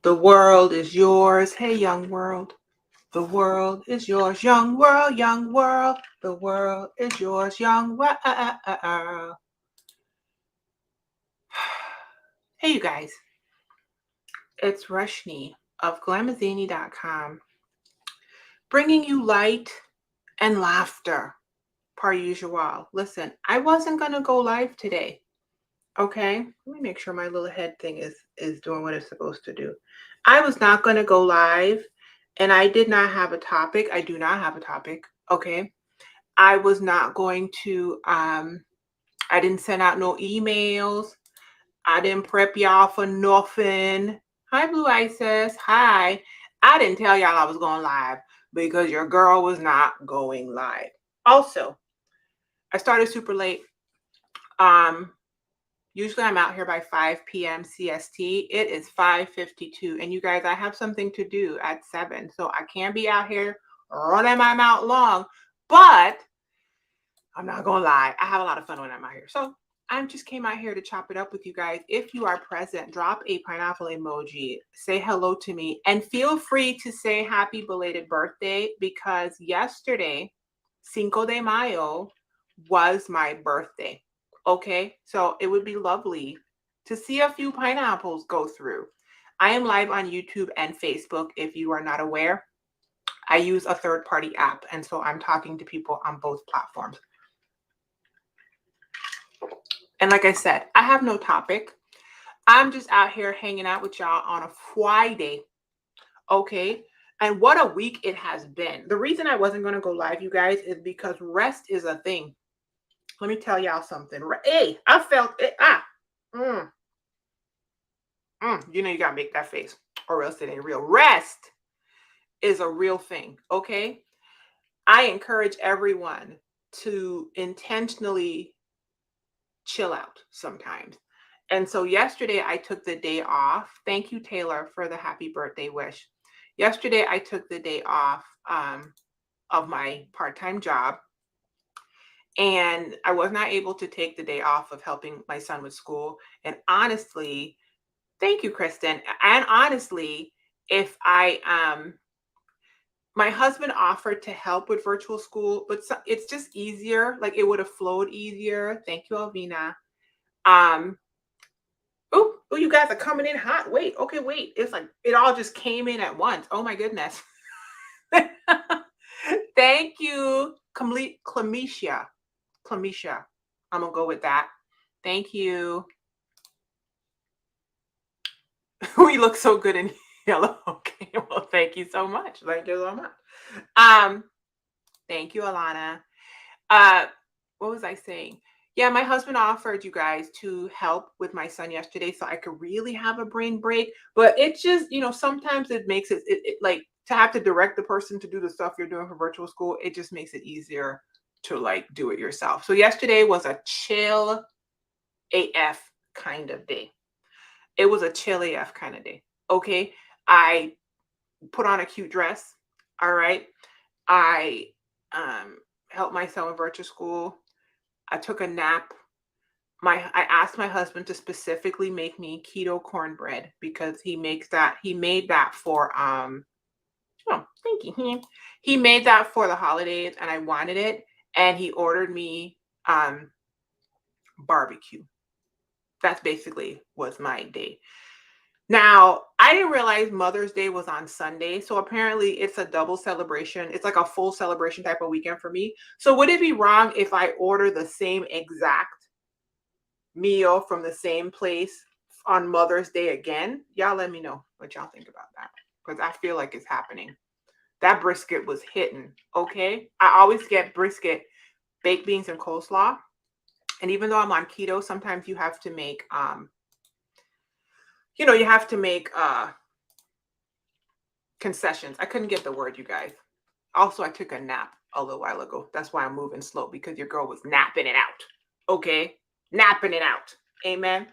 The world is yours. Hey, young world. The world is yours, young world, young world. The world is yours, young world. Hey, you guys. It's Rushni of glamazini.com, bringing you light and laughter, per usual. Listen, I wasn't going to go live today. Okay, let me make sure my little head thing is doing what it's supposed to do. I was not going to go live, and I did not have a topic. I do not have a topic. Okay, I was not going to. I didn't send out no emails. I didn't prep y'all for nothing. Hi, Blue Isis. Hi. I didn't tell y'all I was going live because your girl was not going live. Also, I started super late. Usually I'm out here by 5 p.m. CST. It is 5:52. And you guys, I have something to do at 7. So I can't be out here running my mouth long. But I'm not going to lie. I have a lot of fun when I'm out here. So I just came out here to chop it up with you guys. If you are present, drop a pineapple emoji. Say hello to me. And feel free to say happy belated birthday because yesterday, Cinco de Mayo, was my birthday. Okay, so it would be lovely to see a few pineapples go through. I am live on YouTube and Facebook. If you are not aware, I use a third-party app, and so I'm talking to people on both platforms. And like I said, I have no topic. I'm just out here hanging out with y'all on a Friday. Okay, and what a week it has been. The reason I wasn't going to go live, you guys, is because rest is a thing. Let me tell y'all something. Hey, I felt it. You know you gotta make that face or else it ain't real. Rest is a real thing, okay? I encourage everyone to intentionally chill out sometimes. And so yesterday I took the day off. Thank you, Taylor, for the happy birthday wish. Yesterday I took the day off of my part-time job. And I was not able to take the day off of helping my son with school. And honestly, thank you, Kristen. And honestly, if my husband offered to help with virtual school, but it's just easier. Like it would have flowed easier. Thank you, Alvina. Oh, you guys are coming in hot. Wait, okay, wait. It's like it all just came in at once. Oh my goodness. Thank you, Clemetia. I'm gonna go with that. Thank you. We look so good in yellow. Okay, well, thank you so much. Thank you so much. Thank you, Alana. What was I saying? Yeah, my husband offered you guys to help with my son yesterday so I could really have a brain break. But it just, sometimes it makes it like to have to direct the person to do the stuff you're doing for virtual school. It just makes it easier to like do it yourself. So yesterday was a chill AF kind of day. It was a chill AF kind of day. Okay. I put on a cute dress. All right. I helped my son with virtual school. I took a nap. I asked my husband to specifically make me keto cornbread because he made that for thank you. He made that for the holidays and I wanted it. And he ordered me barbecue. That's basically was my day. Now, I didn't realize Mother's Day was on Sunday. So apparently it's a double celebration. It's like a full celebration type of weekend for me. So would it be wrong if I order the same exact meal from the same place on Mother's Day again? Y'all let me know what y'all think about that. Because I feel like it's happening. That brisket was hitting. Okay. I always get brisket, baked beans, and coleslaw. And even though I'm on keto, sometimes you have to make concessions. I couldn't get the word, you guys. Also, I took a nap a little while ago. That's why I'm moving slow, because your girl was napping it out. Okay? Napping it out. Amen.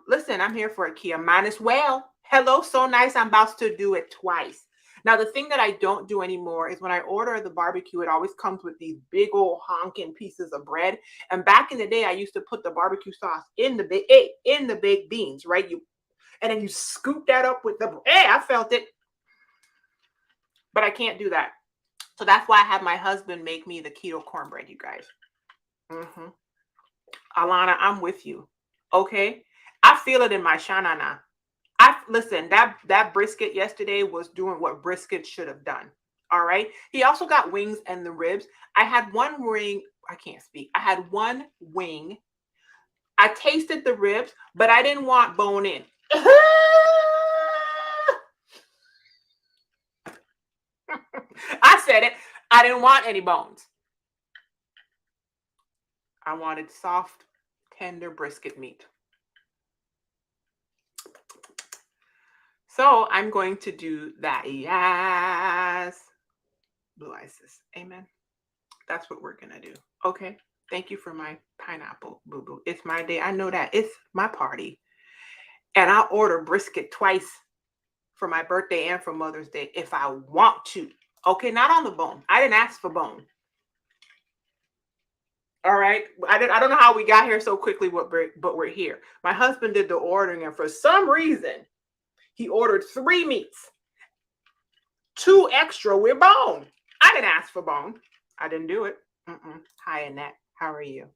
Listen, I'm here for a Kia. Mine as well. Hello, so nice. I'm about to do it twice. Now, the thing that I don't do anymore is when I order the barbecue, it always comes with these big old honking pieces of bread. And back in the day, I used to put the barbecue sauce in the baked beans, right? and then you scoop that up with the, hey, I felt it, but I can't do that. So that's why I have my husband make me the keto cornbread, you guys. Mm-hmm. Alana, I'm with you. Okay. I feel it in my shanana. Listen, that brisket yesterday was doing what brisket should have done. All right. He also got wings and the ribs. I had one wing. I can't speak. I had one wing. I tasted the ribs, but I didn't want bone in. I said it. I didn't want any bones. I wanted soft, tender brisket meat. So I'm going to do that. Yes. Blue Isis. Amen. That's what we're going to do. Okay. Thank you for my pineapple, boo boo. It's my day. I know that. It's my party. And I'll order brisket twice for my birthday and for Mother's Day if I want to. Okay. Not on the bone. I didn't ask for bone. All right. I don't know how we got here so quickly, but we're here. My husband did the ordering, and for some reason, he ordered 3 meats, 2 extra with bone. I didn't ask for bone. I didn't do it. Hi, Annette. How are you?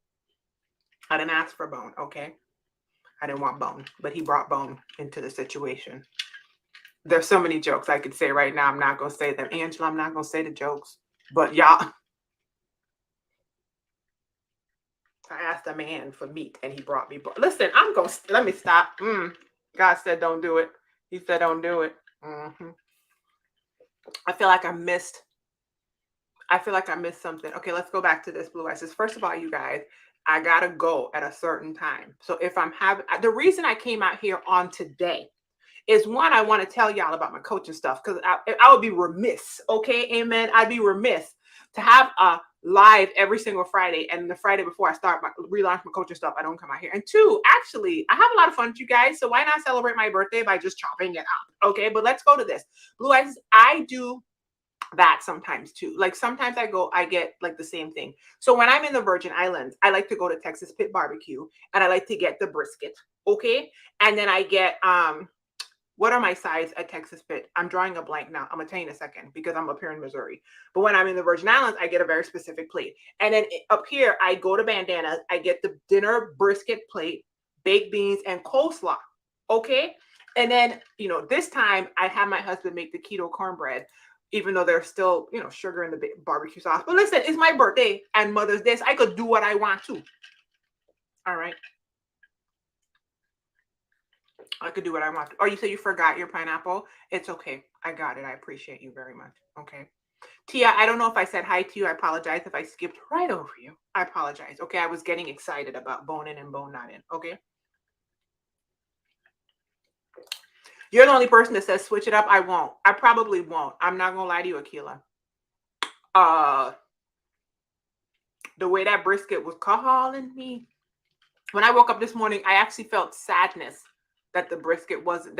I didn't ask for bone. Okay. I didn't want bone, but he brought bone into the situation. There's so many jokes I could say right now. I'm not going to say them. Angela, I'm not going to say the jokes, but y'all. I asked a man for meat and he brought me. Listen, let me stop. God said, don't do it. He said, don't do it. I feel like I missed something. Okay, let's go back to this, Blue Isis. First of all, you guys, I got to go at a certain time. So if I'm having, the reason I came out here on today is, one, I want to tell y'all about my coaching stuff, because I would be remiss. Okay, amen. I'd be remiss to have a live every single Friday, and the Friday before I relaunch my coaching stuff, I don't come out here. And 2, actually, I have a lot of fun with you guys, so why not celebrate my birthday by just chopping it up? Okay, but let's go to this. Blue Eyes, I do that sometimes too. Like sometimes I get like the same thing. So when I'm in the Virgin Islands, I like to go to Texas Pit Barbecue and I like to get the brisket. Okay, and then I get what are my sides at Texas Pit? I'm drawing a blank now. I'm going to tell you in a second because I'm up here in Missouri. But when I'm in the Virgin Islands, I get a very specific plate. And then up here, I go to Bandanas. I get the dinner brisket plate, baked beans, and coleslaw. Okay? And then, this time I have my husband make the keto cornbread, even though there's still, sugar in the barbecue sauce. But listen, it's my birthday and Mother's Day, so I could do what I want to. All right? I could do what I want to. Oh, you say you forgot your pineapple? It's okay. I got it. I appreciate you very much. Okay. Tia, I don't know if I said hi to you. I apologize if I skipped right over you. I apologize. Okay. I was getting excited about bone in and bone not in. Okay. You're the only person that says switch it up. I won't. I probably won't. I'm not going to lie to you, Akila. The way that brisket was calling me. When I woke up this morning, I actually felt sadness that there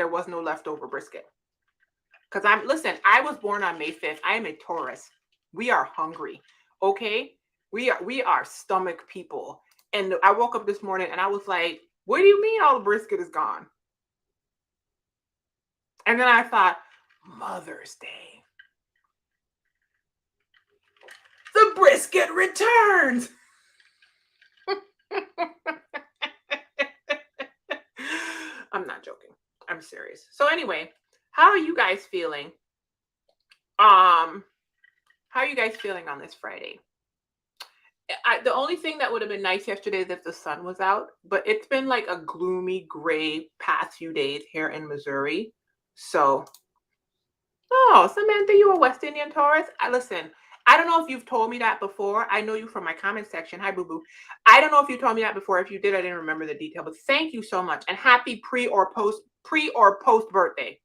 was no leftover brisket. Because I was born on May 5th. I am a Taurus. We are hungry. Okay. We are stomach people. And I woke up this morning and I was like, what do you mean all the brisket is gone? And then I thought, Mother's Day. The brisket returns. I'm not joking. I'm serious. So anyway, how are you guys feeling? How are you guys feeling on this Friday? The only thing that would have been nice yesterday is if the sun was out, but it's been like a gloomy, gray past few days here in Missouri. So, Samantha, you a West Indian Taurus? Listen, I don't know if you've told me that before. I know you from my comment section. Hi, boo-boo. I don't know if you told me that before. If you did, I didn't remember the detail, but thank you so much. And happy pre or post birthday,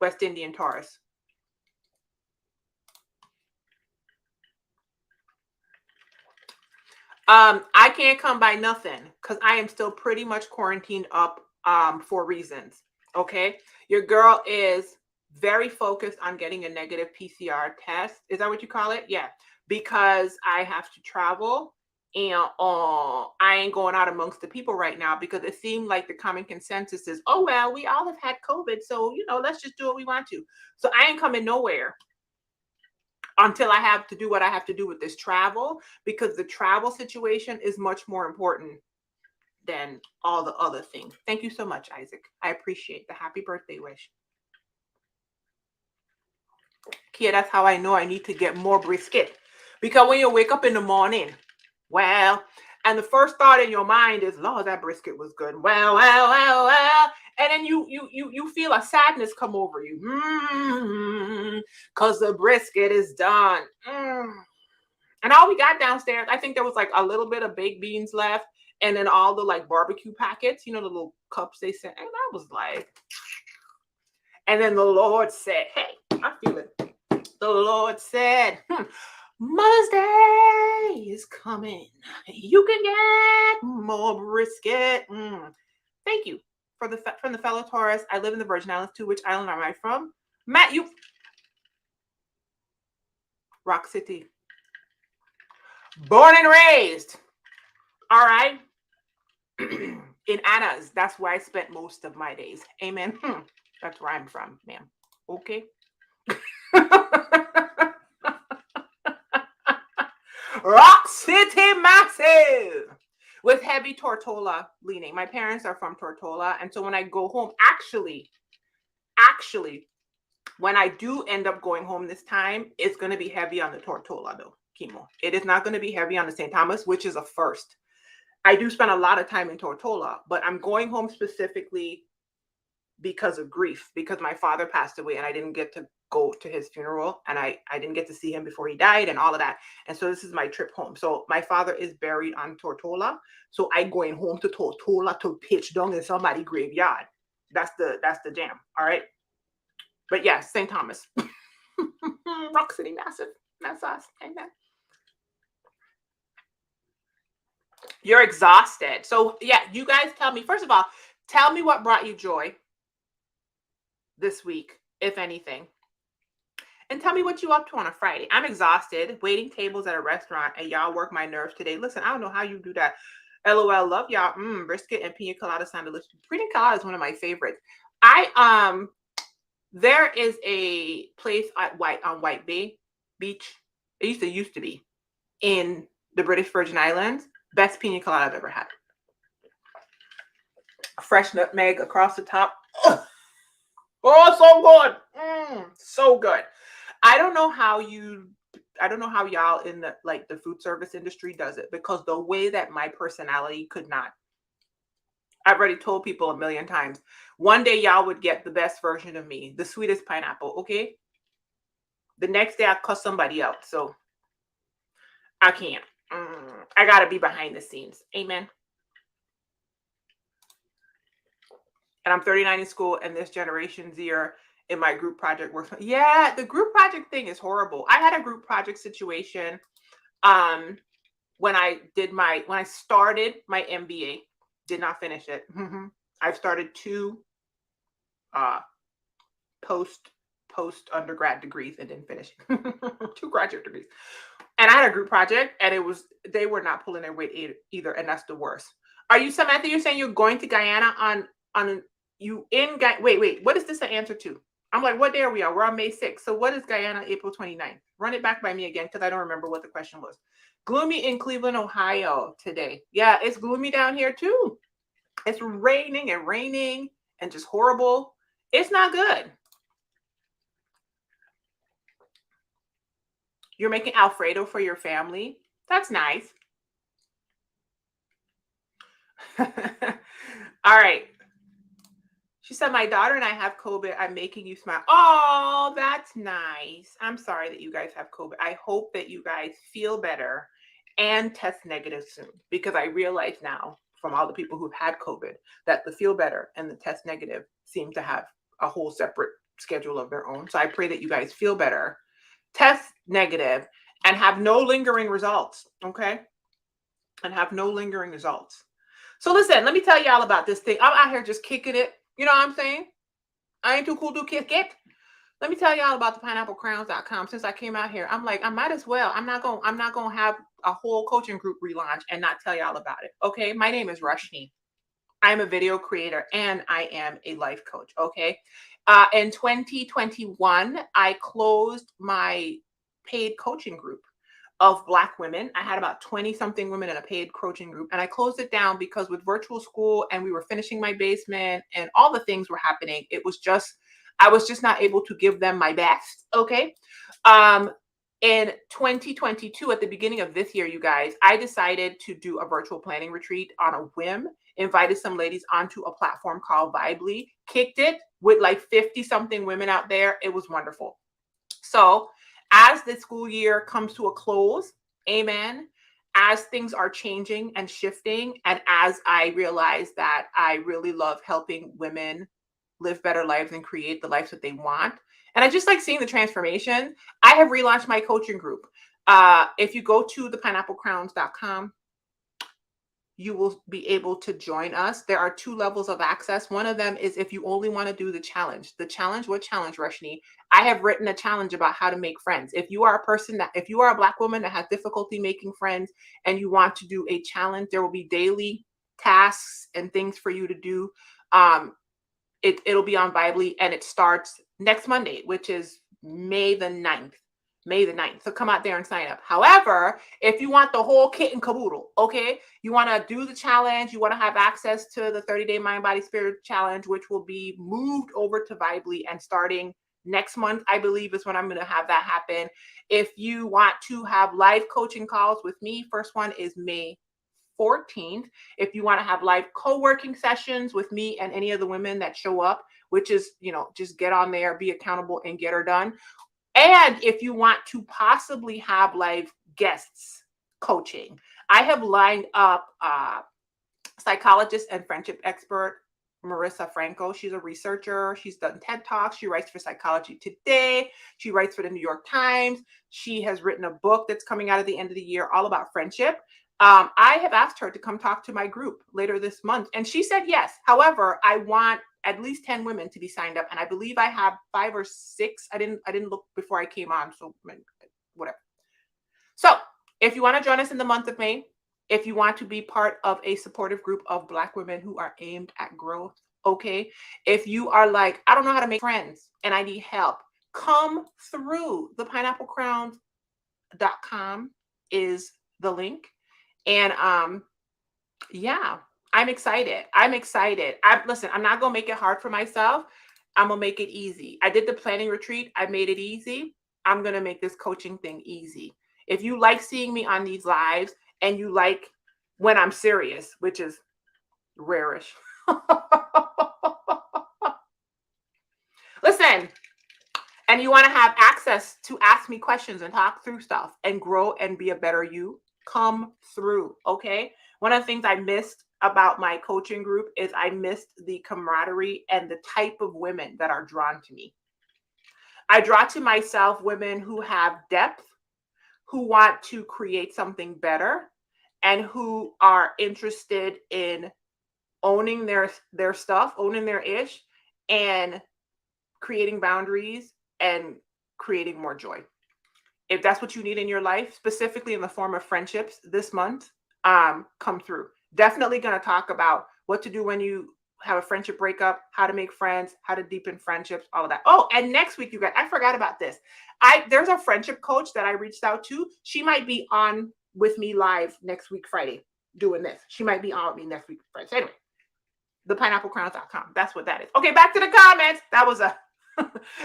West Indian Taurus. I can't come by nothing because I am still pretty much quarantined up for reasons. Okay. Your girl is very focused on getting a negative PCR test. Is that what you call it? Yeah. Because I have to travel And I ain't going out amongst the people right now because it seemed like the common consensus is, oh well, we all have had COVID, so let's just do what we want to. So I ain't coming nowhere until I have to do what I have to do with this travel, because the travel situation is much more important than all the other things. Thank you so much, Isaac. I appreciate the happy birthday wish. Kia, that's how I know I need to get more brisket. Because when you wake up in the morning, well, and the first thought in your mind is, Lord, that brisket was good. Well. And then you feel a sadness come over you. Because the brisket is done. And all we got downstairs, I think there was like a little bit of baked beans left. And then all the like barbecue packets, the little cups they sent. And I was like, and then the Lord said, hey, I feel it. The Lord said, Mother's Day is coming. You can get more brisket. Thank you from the fellow Taurus. I live in the Virgin Islands too. Which island am I from? Matt, you. Rock City. Born and raised. All right. In Anna's. That's where I spent most of my days. Amen. That's where I'm from, ma'am. Okay. Rock City massive with heavy Tortola leaning. My parents are from Tortola, and so when I go home, actually, when I do end up going home this time, it's going to be heavy on the Tortola though, Chemo. It is not going to be heavy on the St. Thomas, which is a first. I do spend a lot of time in Tortola, but I'm going home specifically because of grief, because my father passed away and I didn't get to go to his funeral, and I didn't get to see him before he died and all of that. And so this is my trip home. So my father is buried on Tortola. So I going home to Tortola to pitch down in somebody's graveyard. That's the jam. All right. But yeah, St. Thomas. Rock City massive. That's us. Amen. You're exhausted. So yeah, you guys tell me, first of all, tell me what brought you joy this week, if anything. And tell me what you up to on a Friday. I'm exhausted, waiting tables at a restaurant, and y'all work my nerves today. Listen, I don't know how you do that. LOL, love y'all. Brisket and pina colada sound delicious. Pina colada is one of my favorites. There is a place at White Bay Beach. It used to be in the British Virgin Islands. Best pina colada I've ever had. Fresh nutmeg across the top. Oh, so good. So good. I don't know how y'all in the food service industry does it, because the way that my personality could not. I've already told people a million times. One day y'all would get the best version of me, the sweetest pineapple, okay? The next day I'll cuss somebody out. So I can't. I gotta be behind the scenes. Amen. And I'm 39 in school, and this Generation Zer in my group project works. Yeah, the group project thing is horrible. I had a group project situation when I started my MBA, did not finish it. I've started 2 post undergrad degrees and didn't finish 2 graduate degrees. And I had a group project, and they were not pulling their weight either, and that's the worst. Are you, Samantha? You're saying you're going to Guyana on you in Guyana? Wait. What is this an answer to? I'm like, what day are we on? We're on May 6th. So what is Guyana April 29th? Run it back by me again, because I don't remember what the question was. Gloomy in Cleveland, Ohio today. Yeah, it's gloomy down here too. It's raining and just horrible. It's not good. You're making Alfredo for your family? That's nice. All right. She said, my daughter and I have COVID. I'm making you smile. Oh, that's nice. I'm sorry that you guys have COVID. I hope that you guys feel better and test negative soon, because I realize now from all the people who've had COVID that the feel better and the test negative seem to have a whole separate schedule of their own. So I pray that you guys feel better, test negative, and have no lingering results. Okay. And have no lingering results. So listen, let me tell y'all about this thing. I'm out here just kicking it. You know what I'm saying? I ain't too cool to kick it. Let me tell y'all about the pineapplecrowns.com. Since I came out here, I'm like, I might as well. I'm not gonna have a whole coaching group relaunch and not tell y'all about it. Okay. My name is Rashni. I'm a video creator and I am a life coach. Okay. In 2021, I closed my paid coaching group of Black women. I had about 20 something women in a paid coaching group, and I closed it down because with virtual school and we were finishing my basement and all the things were happening, I was just not able to give them my best. Okay. Um, in 2022, at the beginning of this year, you guys, I decided to do a virtual planning retreat on a whim, invited some ladies onto a platform called Vibely, kicked it with like 50 something women out there. It was wonderful. So, as the school year comes to a close, amen, as things are changing and shifting, and as I realize that I really love helping women live better lives and create the lives that they want, and I just like seeing the transformation, I have relaunched my coaching group. If you go to thepineapplecrowns.com, you will be able to join us. There are 2 levels of access. One of them is if you only want to do the challenge. The challenge, what challenge, Rashni? I have written a challenge about how to make friends. If you are if you are a Black woman that has difficulty making friends and you want to do a challenge, there will be daily tasks and things for you to do. It'll be on Vibely, and it starts next Monday, which is May the 9th. May the 9th. So come out there and sign up. However, if you want the whole kit and caboodle, okay, you want to do the challenge, you want to have access to the 30-day Mind, Body, Spirit challenge, which will be moved over to Vibely and starting next month, I believe, is when I'm going to have that happen. If you want to have live coaching calls with me, first one is May 14th. If you want to have live co-working sessions with me and any of the women that show up, which is, just get on there, be accountable, and get her done. And if you want to possibly have live guests coaching, I have lined up psychologist and friendship expert Marissa Franco. She's a researcher. She's done TED Talks. She writes for Psychology Today. She writes for the New York Times. She has written a book that's coming out at the end of the year all about friendship. I have asked her to come talk to my group later this month, and she said yes. However, I want at least 10 women to be signed up, and I believe I have 5 or 6. I didn't look before I came on, so whatever. So if you want to join us in the month of May, if you want to be part of a supportive group of Black women who are aimed at growth, okay, if you are like, I don't know how to make friends and I need help, come through. Thepineapplecrowns.com is the link. And yeah, I'm excited. Listen, I'm not gonna make it hard for myself. I'm gonna make it easy. I did the planning retreat. I made it easy. I'm gonna make this coaching thing easy. If you like seeing me on these lives and you like when I'm serious, which is rarish. Listen, and you want to have access to ask me questions and talk through stuff and grow and be a better you, come through. Okay. One of the things I missed about my coaching group is I missed the camaraderie and the type of women that are drawn to me. I draw to myself women who have depth, who want to create something better, and who are interested in owning their stuff, owning their ish, and creating boundaries and creating more joy. If that's what you need in your life, specifically in the form of friendships this month, come through. Definitely going to talk about what to do when you have a friendship breakup, how to make friends, how to deepen friendships, all of that. Oh, and next week, you guys, I forgot about this. There's a friendship coach that I reached out to. She might be on with me live next week, Friday, doing this. She might be on with me next week, Friday. So anyway, thepineapplecrowns.com. That's what that is. Okay, back to the comments. That was a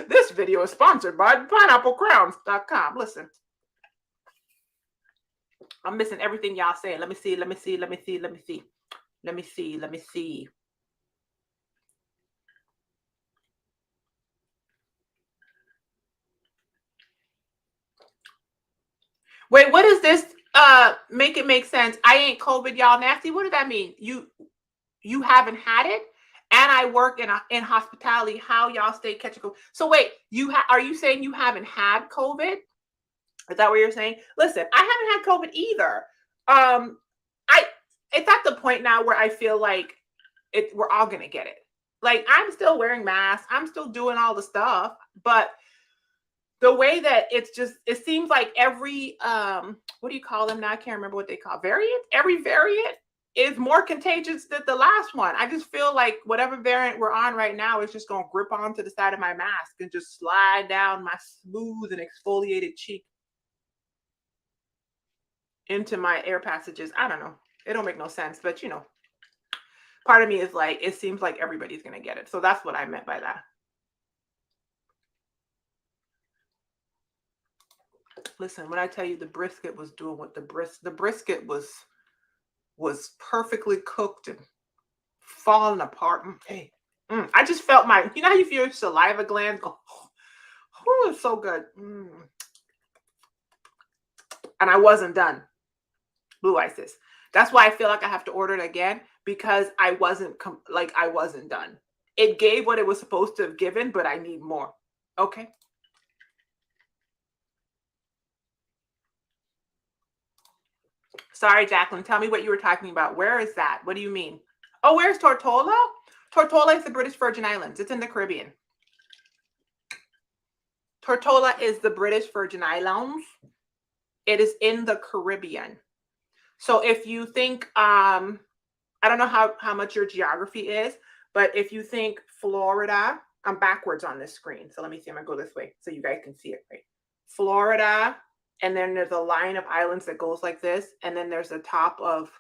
this video is sponsored by pineapplecrowns.com. Listen, I'm missing everything y'all saying. Let me see. Wait, what is this? Make it make sense. I ain't COVID, y'all nasty. What does that mean? You haven't had it? And I work in hospitality. How y'all stay catching COVID? So wait, are you saying you haven't had COVID? Is that what you're saying? Listen, I haven't had COVID either. It's at the point now where I feel like we're all gonna get it. Like, I'm still wearing masks, I'm still doing all the stuff, but the way that it's just, it seems like every what do you call them now? I can't remember what they call variant. Every variant is more contagious than the last one. I just feel like whatever variant we're on right now is just going to grip onto the side of my mask and just slide down my smooth and exfoliated cheek into my air passages. I don't know. It don't make no sense, but part of me is like, it seems like everybody's going to get it. So that's what I meant by that. Listen, when I tell you the brisket was doing what the brisket was perfectly cooked and falling apart. Hey, I just felt you know how you feel your saliva glands go, oh, it's so good. And I wasn't done. Blue Isis. That's why I feel like I have to order it again, because I wasn't I wasn't done. It gave what it was supposed to have given, but I need more. Okay. Sorry, Jacqueline. Tell me what you were talking about. Where is that? What do you mean? Oh, where's Tortola? Tortola is the British Virgin Islands. It's in the Caribbean. Tortola is the British Virgin Islands. It is in the Caribbean. So if you think, I don't know how much your geography is, but if you think Florida, I'm backwards on this screen. So let me see. I'm going to go this way so you guys can see it, right? Florida, and then there's a line of islands that goes like this, and then there's the top of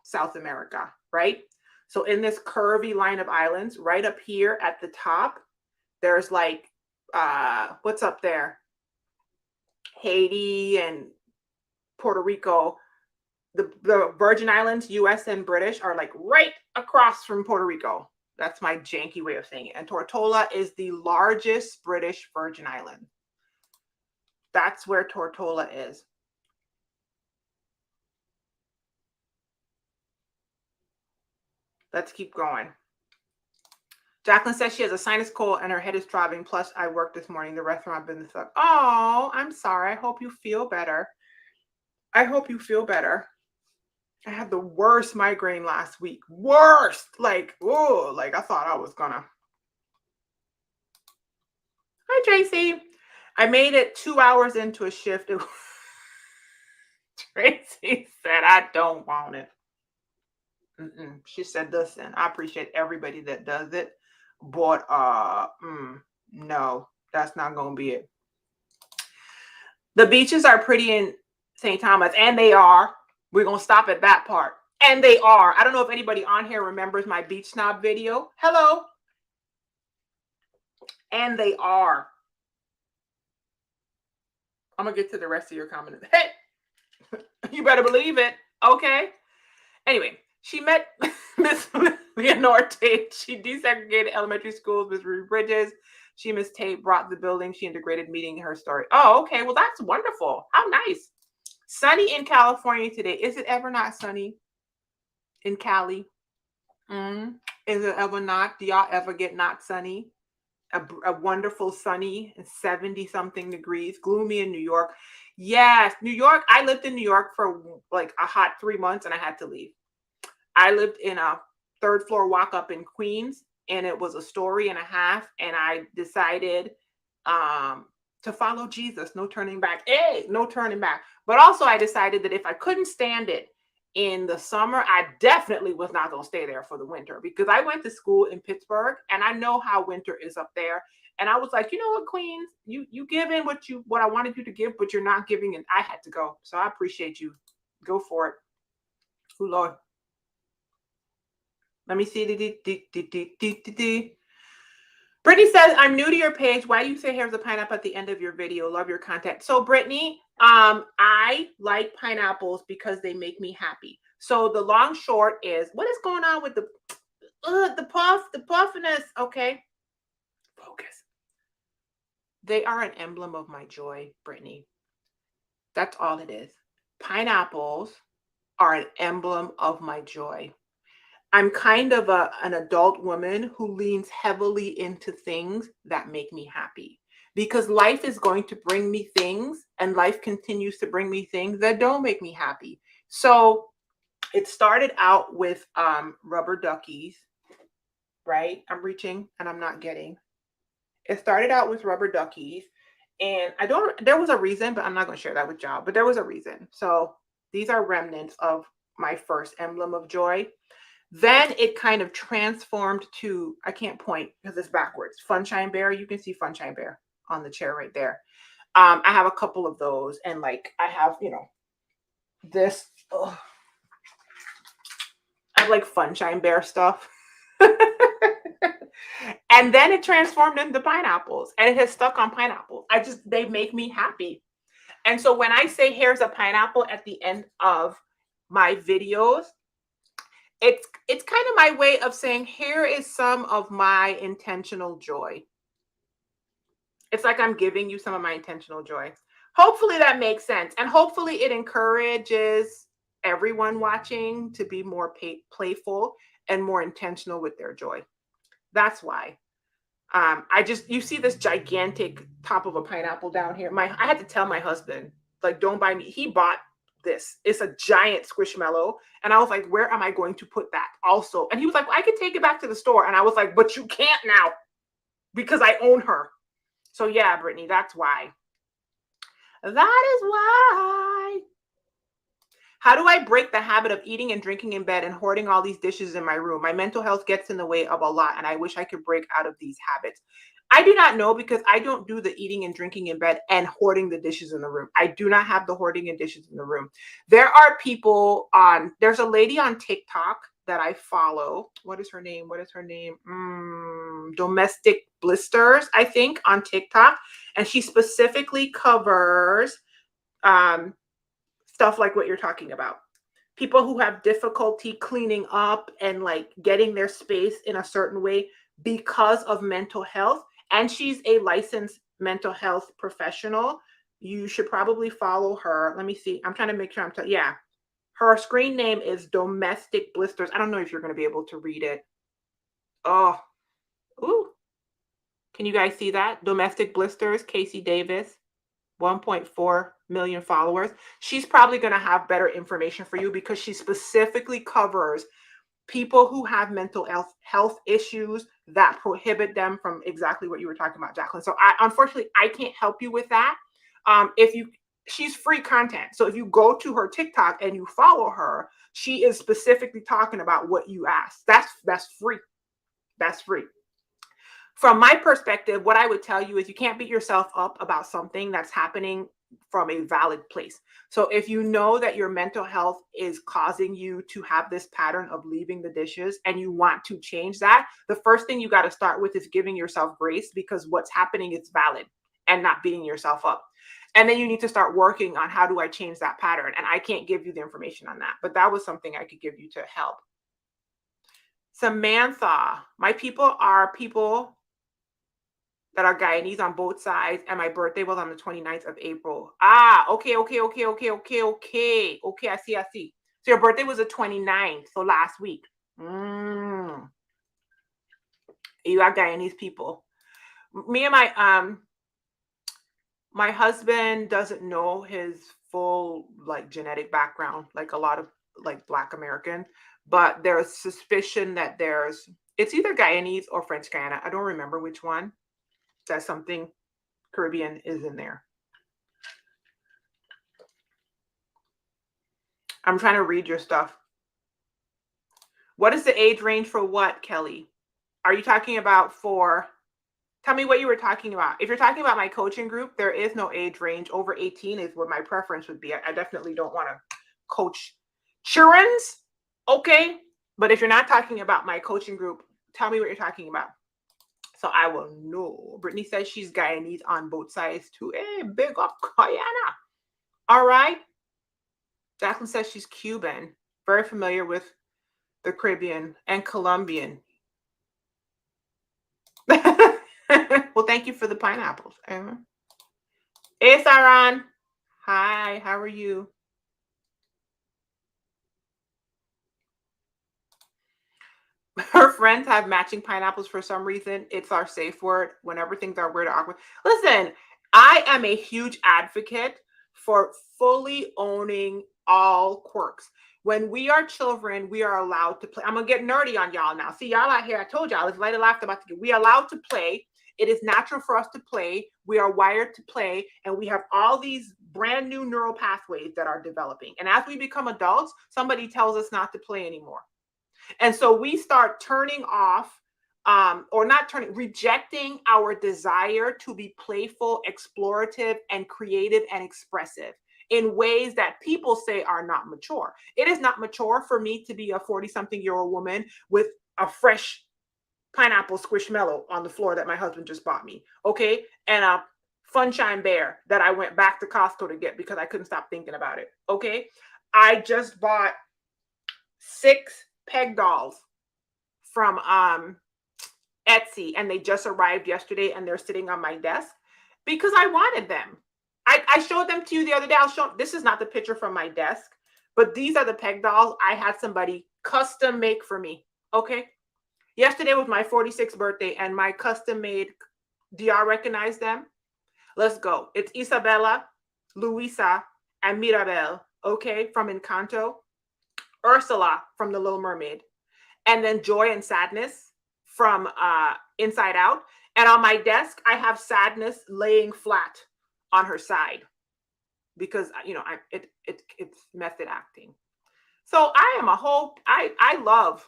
South America, right? So in this curvy line of islands, right up here at the top, there's like, what's up there? Haiti and Puerto Rico. The Virgin Islands, US and British, are like right across from Puerto Rico. That's my janky way of saying it. And Tortola is the largest British Virgin Island. That's where Tortola is. Let's keep going. Jacqueline says she has a sinus cold and her head is throbbing. Plus, I worked this morning. The restaurant business sucks. Oh, I'm sorry. I hope you feel better. I hope you feel better. I had the worst migraine last week. Worst. Like, oh, like I thought I was gonna. Hi, Tracy. I made it 2 hours into a shift. Tracy said, I don't want it. She said, listen, I appreciate everybody that does it, but no, that's not going to be it. The beaches are pretty in St. Thomas, and they are. We're going to stop at that part. And they are. I don't know if anybody on here remembers my beach snob video. Hello. And they are. I'm going to get to the rest of your comment. Hey, you better believe it. Okay. Anyway, she met Miss Leonore Tate. She desegregated elementary schools with Ruby Bridges. She, Miss Tate, brought the building. She integrated meeting her story. Oh, okay. Well, that's wonderful. How nice. Sunny in California today. Is it ever not sunny in Cali? Is it ever not? Do y'all ever get not sunny? A wonderful sunny 70-something degrees, gloomy in New York. Yes, New York. I lived in New York for like a hot 3 months and I had to leave. I lived in a 3rd floor walk up in Queens, and it was a story and a half. And I decided to follow Jesus. No turning back. Hey, no turning back. But also I decided that if I couldn't stand it in the summer, I definitely was not going to stay there for the winter, because I went to school in Pittsburgh and I know how winter is up there. And I was like, you know what, Queens, you give in what I wanted you to give, but you're not giving, and I had to go. So I appreciate you. Go for it. Oh, Lord. Let me see. Brittany says, I'm new to your page. Why do you say here's a pineapple at the end of your video? Love your content. So Brittany, I like pineapples because they make me happy. So the long short is, what is going on with the puffiness? Okay. Focus. They are an emblem of my joy, Brittany. That's all it is. Pineapples are an emblem of my joy. I'm kind of an adult woman who leans heavily into things that make me happy, because life is going to bring me things, and life continues to bring me things that don't make me happy. So it started out with rubber duckies, right? I'm reaching and I'm not getting. It started out with rubber duckies, and I don't. There was a reason, but I'm not going to share that with y'all. But there was a reason. So these are remnants of my first emblem of joy. Then it kind of transformed to, I can't point because it's backwards. Funshine Bear. You can see Funshine Bear on the chair right there. I have a couple of those, and like I have, this. Oh, I have like Funshine Bear stuff. And then it transformed into pineapples, and it has stuck on pineapples. They make me happy. And so when I say here's a pineapple at the end of my videos, it's kind of my way of saying here is some of my intentional joy. It's like I'm giving you some of my intentional joy. Hopefully that makes sense. And hopefully it encourages everyone watching to be more playful and more intentional with their joy. That's why. You see this gigantic top of a pineapple down here. I had to tell my husband, like, don't buy me. He bought this. It's a giant squishmallow. And I was like, where am I going to put that also? And he was like, well, I could take it back to the store. And I was like, but you can't now because I own her. So yeah, Brittany, that's why. That is why. How do I break the habit of eating and drinking in bed and hoarding all these dishes in my room? My mental health gets in the way of a lot, and I wish I could break out of these habits. I do not know because I don't do the eating and drinking in bed and hoarding the dishes in the room. I do not have the hoarding and dishes in the room. There's a lady on TikTok that I follow. What is her name? Domestic Blisters, I think, on TikTok. And she specifically covers stuff like what you're talking about. People who have difficulty cleaning up and like getting their space in a certain way because of mental health. And she's a licensed mental health professional. You should probably follow her. Let me see. I'm trying to make sure yeah. Her screen name is Domestic Blisters. I don't know if you're going to be able to read it. Oh, ooh. Can you guys see that? Domestic Blisters, Casey Davis. 1.4 million followers. She's probably going to have better information for you because she specifically covers people who have mental health issues that prohibit them from exactly what you were talking about, Jacqueline. So unfortunately, I can't help you with that. She's free content. So if you go to her TikTok and you follow her, she is specifically talking about what you asked. That's free. That's free. From my perspective, what I would tell you is you can't beat yourself up about something that's happening from a valid place. So if you know that your mental health is causing you to have this pattern of leaving the dishes and you want to change that, the first thing you got to start with is giving yourself grace because what's happening is valid and not beating yourself up. And then you need to start working on how do I change that pattern? And I can't give you the information on that, but that was something I could give you to help. Samantha, my people are people that are Guyanese on both sides, and my birthday was on the 29th of April. Okay. Okay, I see. So your birthday was the 29th, so last week. You are Guyanese people. Me and my husband doesn't know his full like genetic background, like a lot of like Black American, but there's suspicion that it's either Guyanese or French Guiana. I don't remember which one. That something Caribbean is in there. I'm trying to read your stuff. What is the age range for what, Kelly? Are you talking about tell me what you were talking about. If you're talking about my coaching group, there is no age range. Over 18 is what my preference would be. I definitely don't want to coach children's. Okay. But if you're not talking about my coaching group, tell me what you're talking about. So I will know. Brittany says she's Guyanese on both sides too. Hey, big up Guyana. All right. Jacqueline says she's Cuban. Very familiar with the Caribbean and Colombian. Well, thank you for the pineapples. Hey, Saran. Hi, how are you? Her friends have matching pineapples for some reason. It's our safe word whenever things are weird or awkward. Listen, I am a huge advocate for fully owning all quirks. When we are children, we are allowed to play. I'm going to get nerdy on y'all now. See, y'all out here, I told y'all, it's light of laughter about to get. We are allowed to play It is natural for us to play. We are wired to play, and we have all these brand new neural pathways that are developing. And as we become adults, somebody tells us not to play anymore. And so we start turning off, or not turning, rejecting our desire to be playful, explorative, and creative and expressive in ways that people say are not mature. It is not mature for me to be a 40-something-year-old woman with a fresh pineapple squishmallow on the floor that my husband just bought me. Okay. And a Funshine Bear that I went back to Costco to get because I couldn't stop thinking about it. Okay. I just bought 6 peg dolls from Etsy, and they just arrived yesterday, and they're sitting on my desk because I wanted them. I showed them to you the other day. This is not the picture from my desk, but these are the peg dolls I had somebody custom make for me. Okay. Yesterday was my 46th birthday, and my custom made, do y'all recognize them? Let's go. It's Isabella, Luisa, and Mirabel, okay, from Encanto. Ursula from The Little Mermaid. And then Joy and Sadness from Inside Out. And on my desk, I have Sadness laying flat on her side because, it's method acting. So I love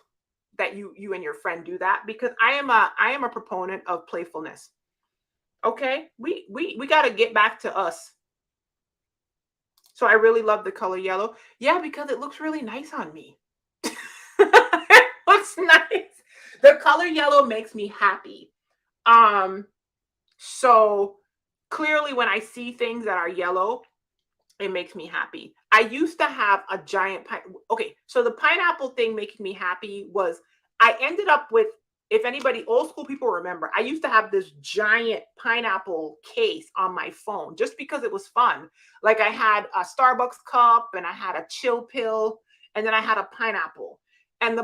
that you and your friend do that, because I am a proponent of playfulness. Okay, we got to get back to us. So I really love the color yellow. Yeah, because it looks really nice on me. It looks nice. The color yellow makes me happy. So clearly when I see things that are yellow, it makes me happy. I used to have a giant okay, so the pineapple thing making me happy was, I ended up with, if anybody, old school people remember, I used to have this giant pineapple case on my phone just because it was fun. Like I had a Starbucks cup, and I had a chill pill, and then I had a pineapple. And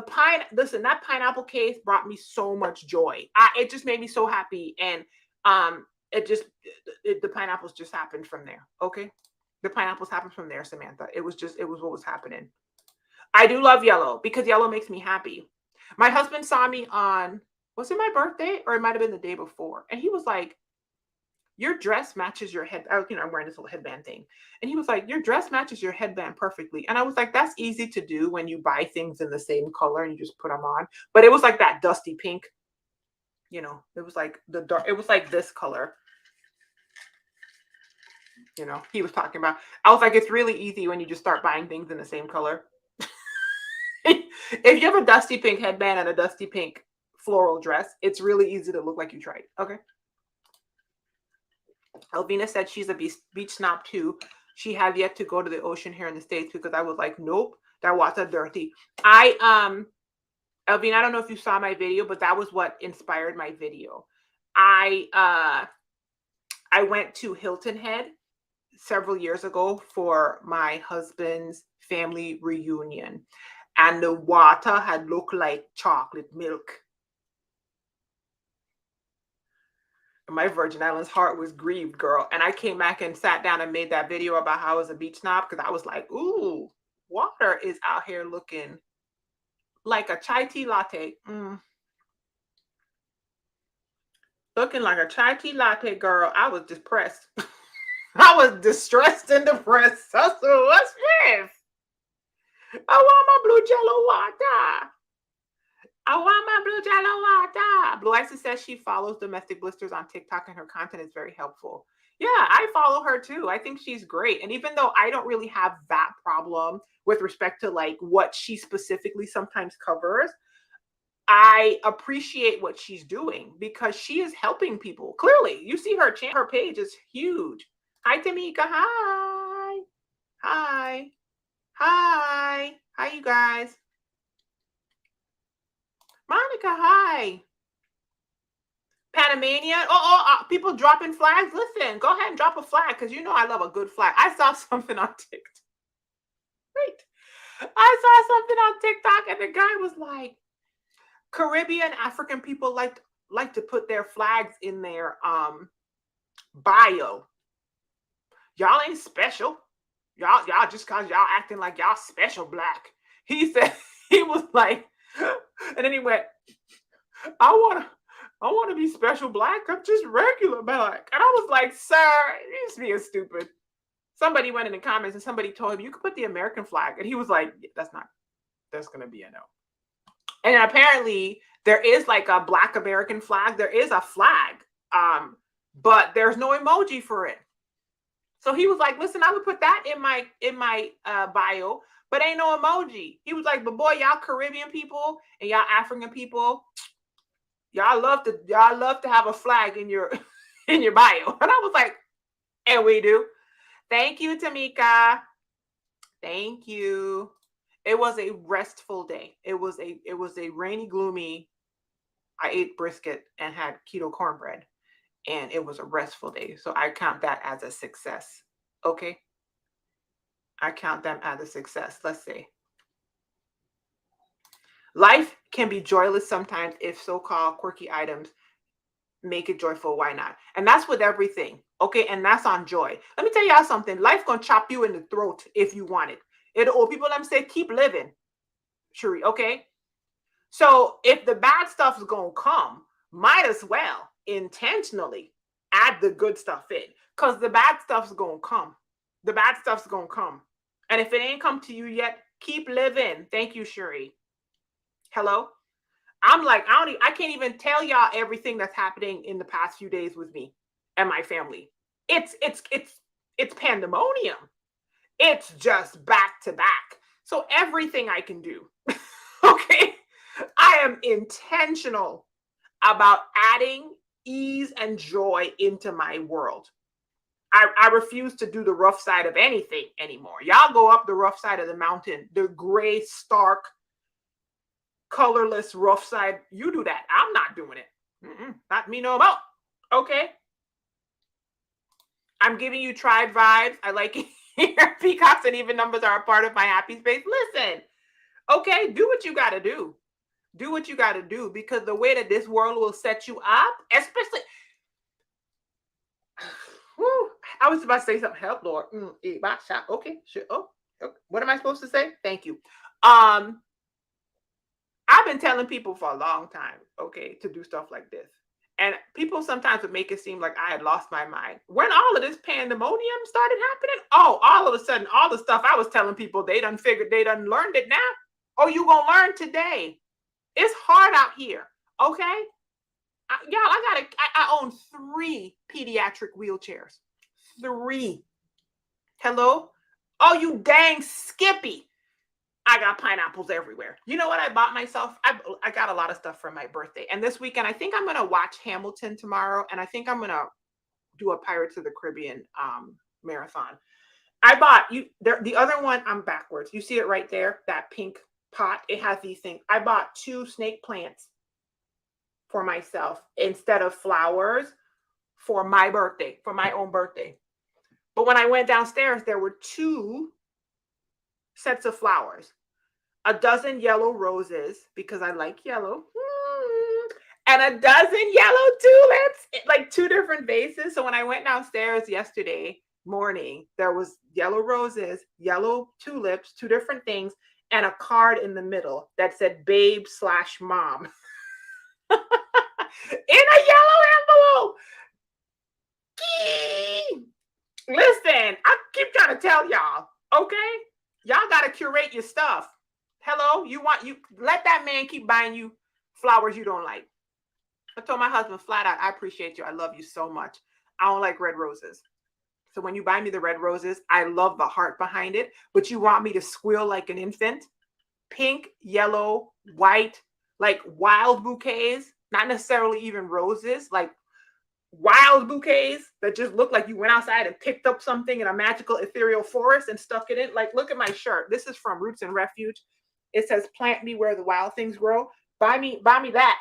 listen, that pineapple case brought me so much joy. It just made me so happy. And the pineapples just happened from there. Okay. The pineapples happened from there, Samantha. It was what was happening. I do love yellow because yellow makes me happy. My husband saw me on, was it my birthday, or it might have been the day before? And he was like, your dress matches your head. I'm wearing this little headband thing. And he was like, your dress matches your headband perfectly. And I was like, that's easy to do when you buy things in the same color and you just put them on. But it was like that dusty pink, it was like it was like this color. He was talking about, I was like, it's really easy when you just start buying things in the same color. If you have a dusty pink headband and a dusty pink floral dress, it's really easy to look like you tried. Okay. Elvina said she's a beach snob too. She had yet to go to the ocean here in the States because I was like, nope, that water dirty. Elvina, I don't know if you saw my video, but that was what inspired my video. I went to Hilton Head several years ago for my husband's family reunion, and the water had looked like chocolate milk. My Virgin Islands heart was grieved, girl. And I came back and sat down and made that video about how I was a beach snob, because I was like, ooh, water is out here looking like a chai tea latte. Looking like a chai tea latte, girl. I was depressed. I was distressed and depressed. I said, what's this? I want my blue jello water. I want my blue jello water. Blue Isis says she follows Domestic Blisters on TikTok, and her content is very helpful. Yeah, I follow her too. I think she's great. And even though I don't really have that problem with respect to like what she specifically sometimes covers, I appreciate what she's doing because she is helping people. Clearly, you see her page is huge. Hi, Tamika. Hi. Hi. Hi. Hi, you guys. Monica, hi. Panamanian. People dropping flags. Listen, go ahead and drop a flag because I love a good flag. I saw something on TikTok. Wait. I saw something on TikTok and the guy was like, Caribbean African people like to put their flags in their bio. Y'all ain't special. Y'all just cause y'all acting like y'all special black. He said, he was like, and then he went, I I want to be special black. I'm just regular black. And I was like, sir, you're just being stupid. Somebody went in the comments and somebody told him, you could put the American flag. And he was like, that's going to be a no. And apparently there is like a black American flag. There is a flag, but there's no emoji for it. So he was like, listen, I would put that in my bio, but ain't no emoji. He was like, but boy, y'all Caribbean people and y'all African people, y'all love to have a flag in your in your bio. And I was like, and we do. Thank you, Tamika. Thank you. It was a restful day. It was a rainy, gloomy. I ate brisket and had keto cornbread, and it was a restful day. So I count that as a success. Okay. I count them as a success. Let's see. Life can be joyless sometimes if so-called quirky items make it joyful. Why not? And that's with everything. Okay. And that's on joy. Let me tell y'all something. Life gonna chop you in the throat if you want it. Or people them say keep living. Sure. Okay. So if the bad stuff is gonna come, might as well intentionally add the good stuff in. Because the bad stuff's gonna come. The bad stuff's gonna come. And if it ain't come to you yet, keep living. Thank you, Shuri. Hello? I'm like, I can't even tell y'all everything that's happening in the past few days with me and my family. It's pandemonium. It's just back to back. So everything I can do. Okay. I am intentional about adding ease and joy into my world. I refuse to do the rough side of anything anymore. Y'all go up the rough side of the mountain, the gray, stark, colorless rough side. You do that. I'm not doing it. Not me no more. Okay. I'm giving you tribe vibes. I like it here. Peacocks and even numbers are a part of my happy space. Listen, okay, do what you got to do. Do what you got to do, because the way that this world will set you up, especially, whew, I was about to say something. Help, Lord. Okay, sure. Oh, okay. What am I supposed to say? Thank you. I've been telling people for a long time, okay, to do stuff like this. And people sometimes would make it seem like I had lost my mind. When all of this pandemonium started happening, oh, all of a sudden, all the stuff I was telling people, they done learned it now. Oh, you gonna learn today. It's hard out here, okay? I own 3 pediatric wheelchairs. 3. Hello? Oh, you dang Skippy. I got pineapples everywhere. You know what I bought myself? I got a lot of stuff for my birthday. And this weekend, I think I'm going to watch Hamilton tomorrow. And I think I'm going to do a Pirates of the Caribbean marathon. I bought the other one. I'm backwards. You see it right there, that pink pot. It has these things. I bought 2 snake plants for myself instead of flowers for my birthday, for my own birthday. But when I went downstairs, there were 2 sets of flowers, a dozen yellow roses because I like yellow, and a dozen yellow tulips, like 2 different vases. So when I went downstairs yesterday morning, there was yellow roses, yellow tulips, 2 different things, and a card in the middle that said babe/mom in a yellow envelope. Listen, I keep trying to tell y'all, okay? Y'all got to curate your stuff. Hello? You let that man keep buying you flowers you don't like. I told my husband flat out, I appreciate you. I love you so much. I don't like red roses. So when you buy me the red roses, I love the heart behind it, but you want me to squeal like an infant? Pink, yellow, white, like wild bouquets, not necessarily even roses, like wild bouquets that just look like you went outside and picked up something in a magical ethereal forest and stuck it in. Like, look at my shirt. This is from Roots and Refuge. It says plant me where the wild things grow. Buy me that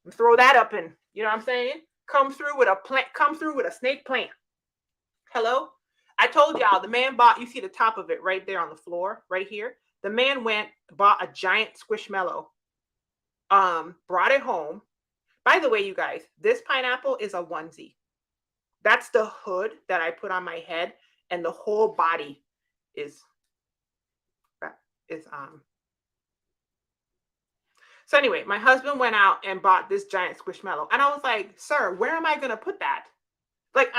and throw that up in, you know what I'm saying? Come through with a snake plant. Hello? I told y'all the man bought, you see the top of it right there on the floor, right here. The man bought a giant squishmallow, brought it home. By the way, you guys, this pineapple is a onesie. That's the hood that I put on my head, and the whole body is So anyway, my husband went out and bought this giant squishmallow. And I was like, sir, where am I going to put that? Like,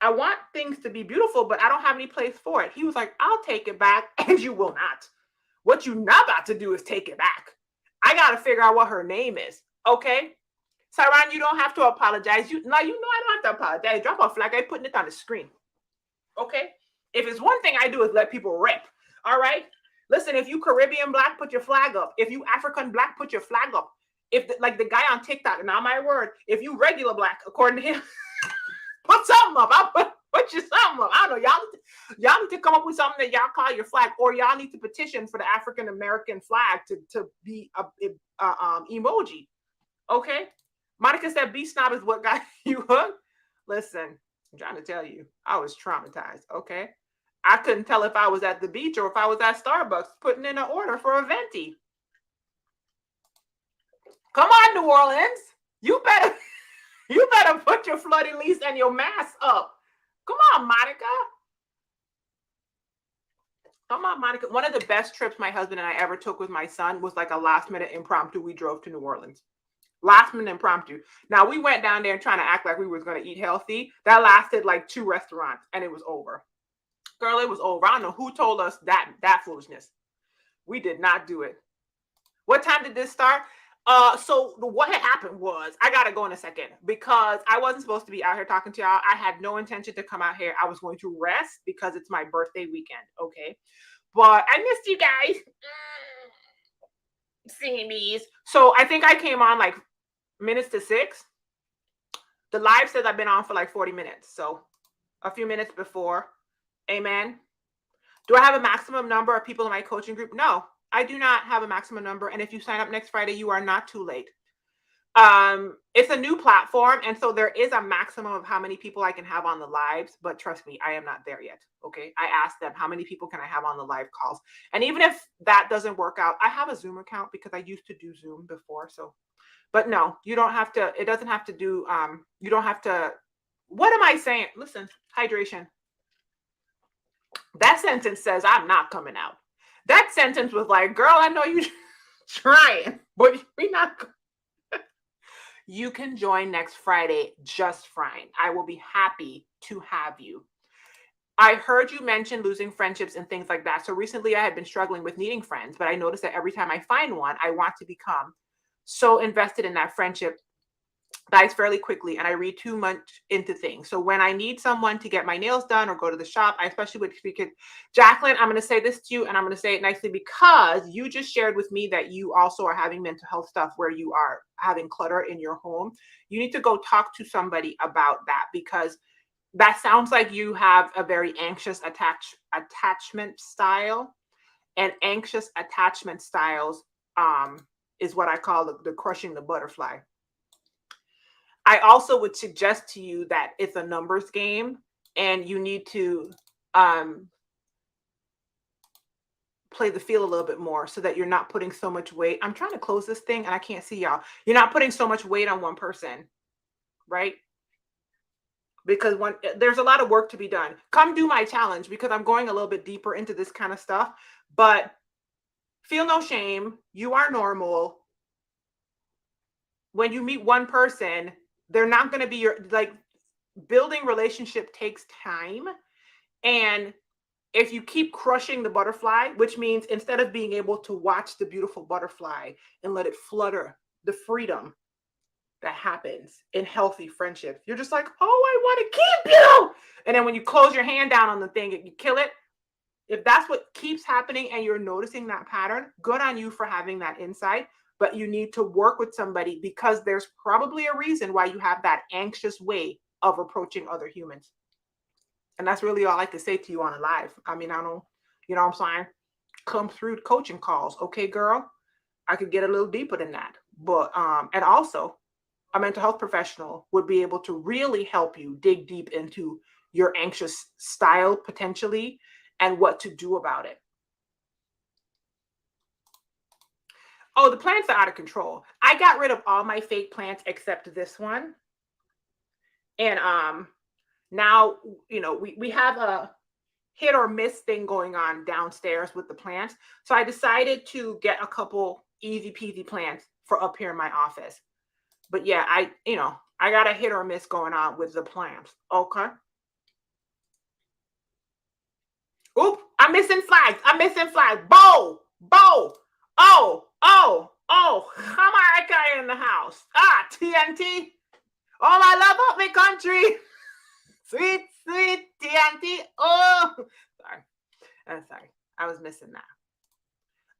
I want things to be beautiful, but I don't have any place for it. He was like, I'll take it back and you will not. What you not about to do is take it back. I got to figure out what her name is. Okay. Saran, you don't have to apologize. You know I don't have to apologize. Drop a flag. I'm putting it on the screen. Okay. If it's one thing I do is let people rip. All right. Listen, if you Caribbean black, put your flag up. If you African black, put your flag up. If like the guy on TikTok, not my word, if you regular black, according to him, put something up. I'll put you something up. I don't know. Y'all need to come up with something that y'all call your flag, or y'all need to petition for the African American flag to be a emoji. Okay. Monica said, "B snob is what got you hooked." Listen, I'm trying to tell you, I was traumatized. Okay. I couldn't tell if I was at the beach or if I was at Starbucks putting in an order for a venti. Come on, New Orleans. You better put your fleur-de-lis and your mask up. Come on, Monica. Come on, Monica. One of the best trips my husband and I ever took with my son was like a last minute impromptu. We drove to New Orleans. Last minute impromptu. Now we went down there trying to act like we was going to eat healthy. That lasted like 2 restaurants and it was over. Girl, it was over. I don't know who told us that foolishness. We did not do it. What time did this start? So what had happened was, I gotta go in a second because I wasn't supposed to be out here talking to y'all. I had no intention to come out here. I was going to rest because it's my birthday weekend. Okay. But I missed you guys. Seeing these. So I think I came on like minutes to 6. The live says I've been on for like 40 minutes. So a few minutes before. Amen. Do I have a maximum number of people in my coaching group? No, I do not have a maximum number. And if you sign up next Friday, you are not too late. It's a new platform. And so there is a maximum of how many people I can have on the lives. But trust me, I am not there yet. Okay. I asked them, how many people can I have on the live calls? And even if that doesn't work out, I have a Zoom account because I used to do Zoom before. So, but no, you don't have to, it doesn't have to do, you don't have to, what am I saying? Listen, hydration. That sentence says I'm not coming out. That sentence was like, girl, I know you trying, but we're not. You can join next Friday just fine. I will be happy to have you. I heard you mention losing friendships and things like that. So recently I had been struggling with needing friends, but I noticed that every time I find one, I want to become so invested in that friendship dies fairly quickly, and I read too much into things. So when I need someone to get my nails done or go to the shop, I especially would speak it. Jacqueline, I'm going to say this to you, and I'm going to say it nicely because you just shared with me that you also are having mental health stuff where you are having clutter in your home. You need to go talk to somebody about that because that sounds like you have a very anxious attachment style, and anxious attachment styles is what I call the crushing the butterfly. I also would suggest to you that it's a numbers game and you need to play the field a little bit more so that you're not putting so much weight. I'm trying to close this thing and I can't see y'all. You're not putting so much weight on one person, right? Because there's a lot of work to be done. Come do my challenge because I'm going a little bit deeper into this kind of stuff, but feel no shame. You are normal. When you meet one person, they're not going to be building relationship takes time. And if you keep crushing the butterfly, which means instead of being able to watch the beautiful butterfly and let it flutter, the freedom that happens in healthy friendships, you're just like, oh, I want to keep you. And then when you close your hand down on the thing, you kill it. If that's what keeps happening and you're noticing that pattern, good on you for having that insight. But you need to work with somebody because there's probably a reason why you have that anxious way of approaching other humans. And that's really all I can say to you on a live. I mean, I don't, you know what I'm saying? Come through coaching calls. Okay, girl, I could get a little deeper than that. But, and also a mental health professional would be able to really help you dig deep into your anxious style potentially and what to do about it. Oh, the plants are out of control. I got rid of all my fake plants except this one. And now, you know, we have a hit or miss thing going on downstairs with the plants. So I decided to get a couple easy peasy plants for up here in my office. But yeah, I got a hit or miss going on with the plants. Okay. Oop, I'm missing flags. I'm missing flags. Bow, bow. Oh. America in the house. Ah, TNT. Oh, my love of my country. Sweet, sweet TNT. Oh, sorry. I'm sorry. I was missing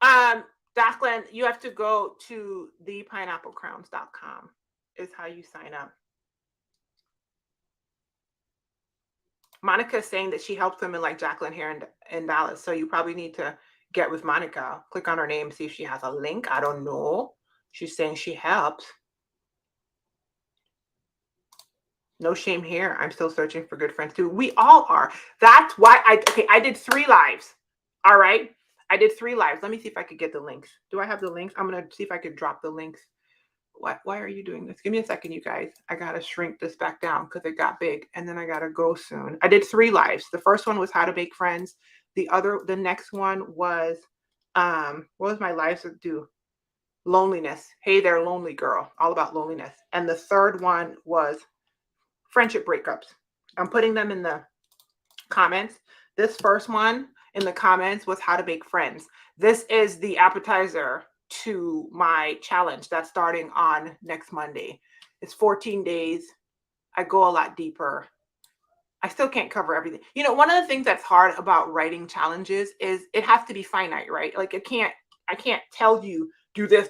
that. Jacqueline, you have to go to thepineapplecrowns.com is how you sign up. Monica is saying that she helps women like Jacqueline here in Dallas. So you probably need to get with Monica. Click on her name, see if she has a link. I don't know. She's saying she helps. No shame here. I'm still searching for good friends too. We all are. That's why I did 3 lives. All right. I did 3 lives. Let me see if I could get the links. Do I have the links? I'm going to see if I could drop the links. Why are you doing this? Give me a second, you guys. I got to shrink this back down because it got big and then I got to go soon. I did 3 lives. The first one was how to make friends. The next one was, what was my lives do? Loneliness. Hey there, lonely girl. All about loneliness. And the third one was friendship breakups. I'm putting them in the comments. This first one in the comments was how to make friends. This is the appetizer to my challenge that's starting on next Monday. It's 14 days. I go a lot deeper. I still can't cover everything. One of the things that's hard about writing challenges is it has to be finite, right? Like I can't tell you do this,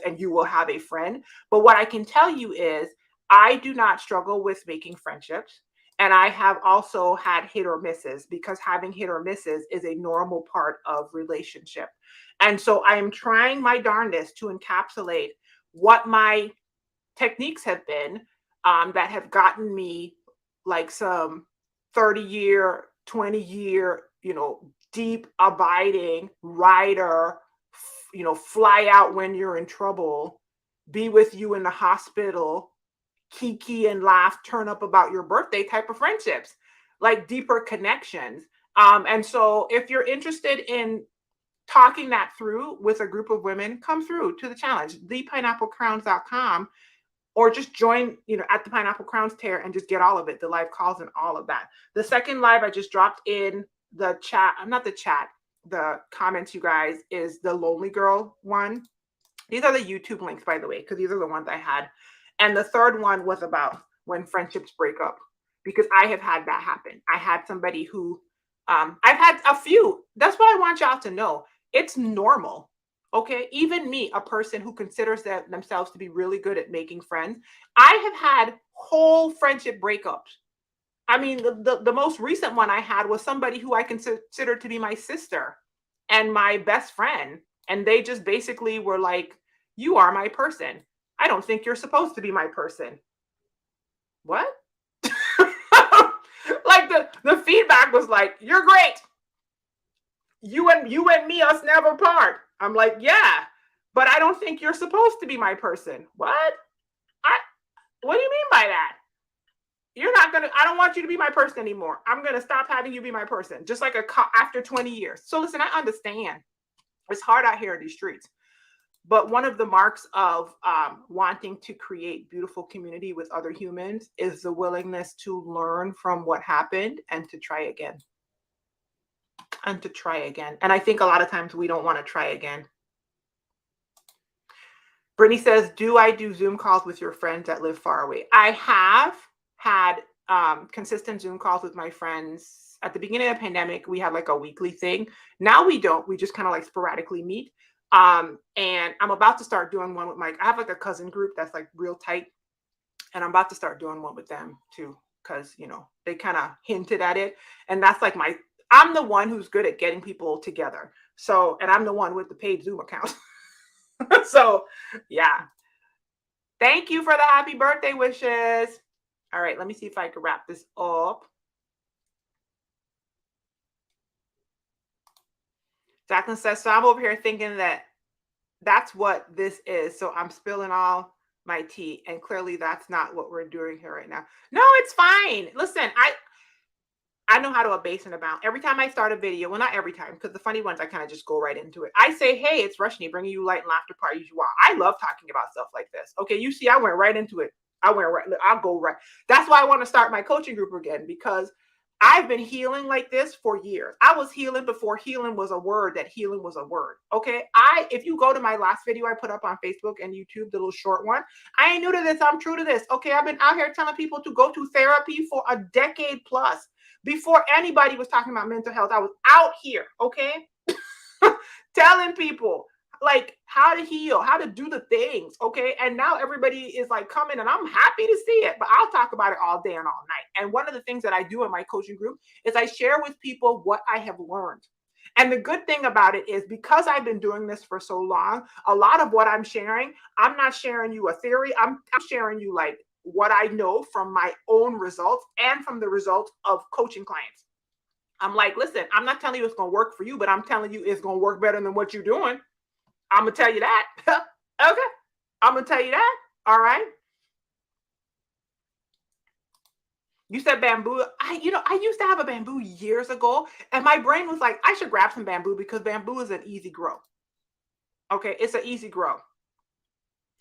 and you will have a friend. But what I can tell you is I do not struggle with making friendships. And I have also had hit or misses because having hit or misses is a normal part of relationship. And so I am trying my darndest to encapsulate what my techniques have been that have gotten me like some 30-year, 20-year, deep abiding rider, fly out when you're in trouble, be with you in the hospital, kiki and laugh, turn up about your birthday type of friendships, like deeper connections. And so if you're interested in talking that through with a group of women, come through to the challenge, thepineapplecrowns.com, or just join, at the Pineapple Crowns tear and just get all of it, the live calls and all of that. The second live I just dropped in the chat, not the chat, the comments, you guys, is the Lonely Girl one. These are the YouTube links, by the way, because these are the ones I had. And the third one was about when friendships break up, because I have had that happen. I had somebody who, I've had a few. That's what I want y'all to know. It's normal. Okay. Even me, a person who considers themselves to be really good at making friends, I have had whole friendship breakups. I mean, the most recent one I had was somebody who I consider to be my sister and my best friend. And they just basically were like, you are my person. I don't think you're supposed to be my person. What? Like the feedback was like, you're great. You and me, us never part. I'm like, yeah, but I don't think you're supposed to be my person. What? What do you mean by that? I don't want you to be my person anymore. I'm going to stop having you be my person. Just like after 20 years. So listen, I understand. It's hard out here in these streets. But one of the marks of wanting to create beautiful community with other humans is the willingness to learn from what happened and to try again. And I think a lot of times we don't want to try again. Brittany says, do I do Zoom calls with your friends that live far away? I have had consistent Zoom calls with my friends. At the beginning of the pandemic, we had like a weekly thing. Now we don't. We just kind of like sporadically meet. And I'm about to start doing one with I have like a cousin group that's like real tight. And I'm about to start doing one with them too. Cause they kind of hinted at it. And that's like I'm the one who's good at getting people together. So, and I'm the one with the paid Zoom account. So yeah. Thank you for the happy birthday wishes. All right. Let me see if I can wrap this up. Jacqueline says, so I'm over here thinking that's what this is. So I'm spilling all my tea. And clearly that's not what we're doing here right now. No, it's fine. Listen, I know how to abase and abound. Every time I start a video, well, not every time, because the funny ones I kind of just go right into it. I say, hey, it's Rushni bringing you light and laughter parties. Wow, I love talking about stuff like this. Okay, you see, I went right into it. I went right. I'll go right. That's why I want to start my coaching group again, because I've been healing like this for years. I was healing before healing was a word, that healing was a word. Okay. If you go to my last video I put up on Facebook and YouTube, the little short one, I ain't new to this. I'm true to this. Okay. I've been out here telling people to go to therapy for a decade plus. Before anybody was talking about mental health, I was out here. Okay. Telling people like how to heal, how to do the things. Okay. And now everybody is like coming, and I'm happy to see it, but I'll talk about it all day and all night. And one of the things that I do in my coaching group is I share with people what I have learned. And the good thing about it is, because I've been doing this for so long, a lot of what I'm sharing, I'm not sharing you a theory. I'm sharing you like what I know from my own results and from the results of coaching clients. I'm like, listen, I'm not telling you it's going to work for you, but I'm telling you it's going to work better than what you're doing. I'm going to tell you that. Okay. I'm going to tell you that. All right. You said bamboo. I used to have a bamboo years ago, and my brain was like, I should grab some bamboo because bamboo is an easy grow. Okay. It's an easy grow.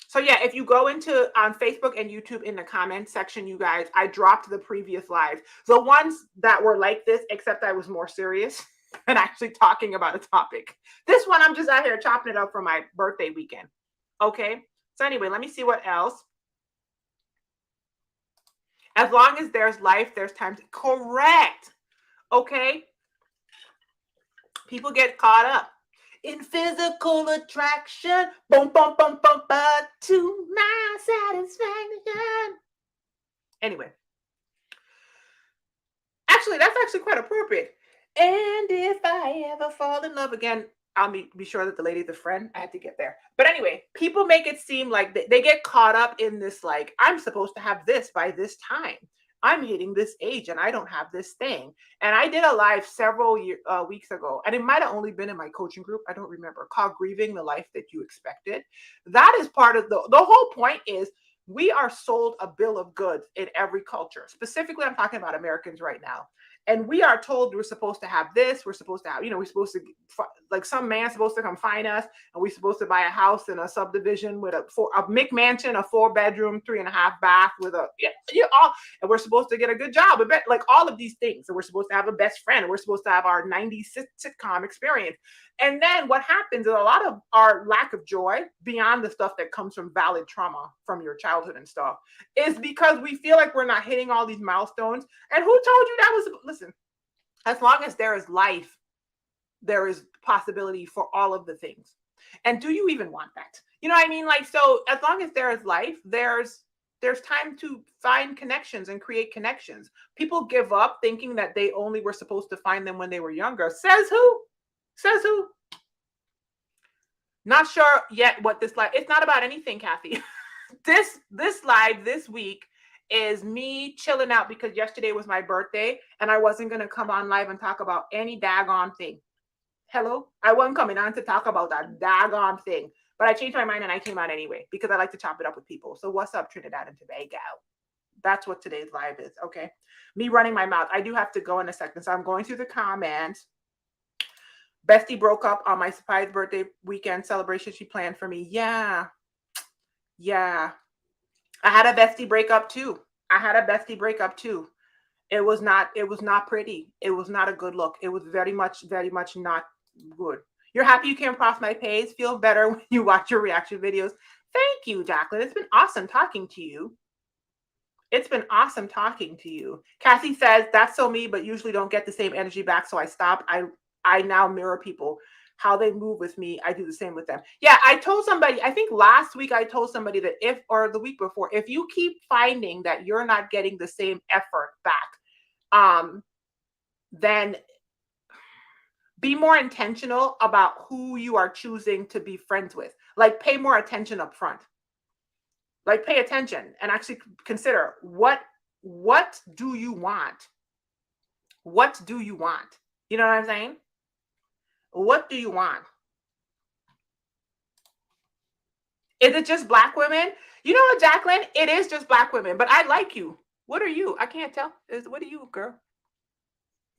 So yeah, if you go into on Facebook and YouTube in the comments section, you guys, I dropped the previous lives. The ones that were like this, except I was more serious and actually talking about a topic. This one, I'm just out here chopping it up for my birthday weekend. Okay. So anyway, let me see what else. As long as there's life, there's time to correct. Okay. People get caught up in physical attraction. Boom, boom, boom, boom, but to my satisfaction. Anyway. Actually, that's actually quite appropriate. And if I ever fall in love again, I'll be sure that the lady's a friend. I had to get there. But anyway, people make it seem like they get caught up in this, like, I'm supposed to have this by this time. I'm hitting this age and I don't have this thing. And I did a live several weeks ago, and it might have only been in my coaching group. I don't remember, called Grieving the Life That You Expected. That is part of the whole point is we are sold a bill of goods in every culture. Specifically, I'm talking about Americans right now. And we are told we're supposed to have this, we're supposed to have, we're supposed to, like, some man's supposed to come find us, and we're supposed to buy a house in a subdivision with a McMansion, a 4-bedroom, 3.5 bath with and we're supposed to get a good job, like all of these things. And we're supposed to have a best friend, and we're supposed to have our 90s sitcom experience. And then what happens is a lot of our lack of joy, beyond the stuff that comes from valid trauma from your childhood and stuff, is because we feel like we're not hitting all these milestones. And who told you that was, listen, as long as there is life, there is possibility for all of the things. And do you even want that? You know what I mean? Like, so as long as there is life, there's time to find connections and create connections. People give up thinking that they only were supposed to find them when they were younger. Says who? Says who? Not sure yet what this live. It's not about anything, Kathy. this live this week is me chilling out because yesterday was my birthday and I wasn't going to come on live and talk about any daggone thing. Hello? I wasn't coming on to talk about that daggone thing. But I changed my mind and I came on anyway because I like to chop it up with people. So what's up, Trinidad and Tobago? That's what today's live is. Okay. Me running my mouth. I do have to go in a second. So I'm going through the comments. Bestie broke up on my surprise birthday weekend celebration she planned for me. Yeah. I had a bestie breakup too. It was not pretty. It was not a good look. It was very much not good. You're happy you came across my page. Feel better when you watch your reaction videos. Thank you, Jacqueline. It's been awesome talking to you. Kathy says, that's so me, but usually don't get the same energy back. So I stop. I now mirror people, how they move with me. I do the same with them. Yeah, I told somebody, I think last week I told somebody that or the week before, if you keep finding that you're not getting the same effort back, then be more intentional about who you are choosing to be friends with. Like, pay more attention up front. Like, pay attention and actually consider what do you want? What do you want? You know what I'm saying? What do you want? Is it just Black women? You know what, Jacqueline? It is just Black women, but I like you. What are you? I can't tell. What are you, girl?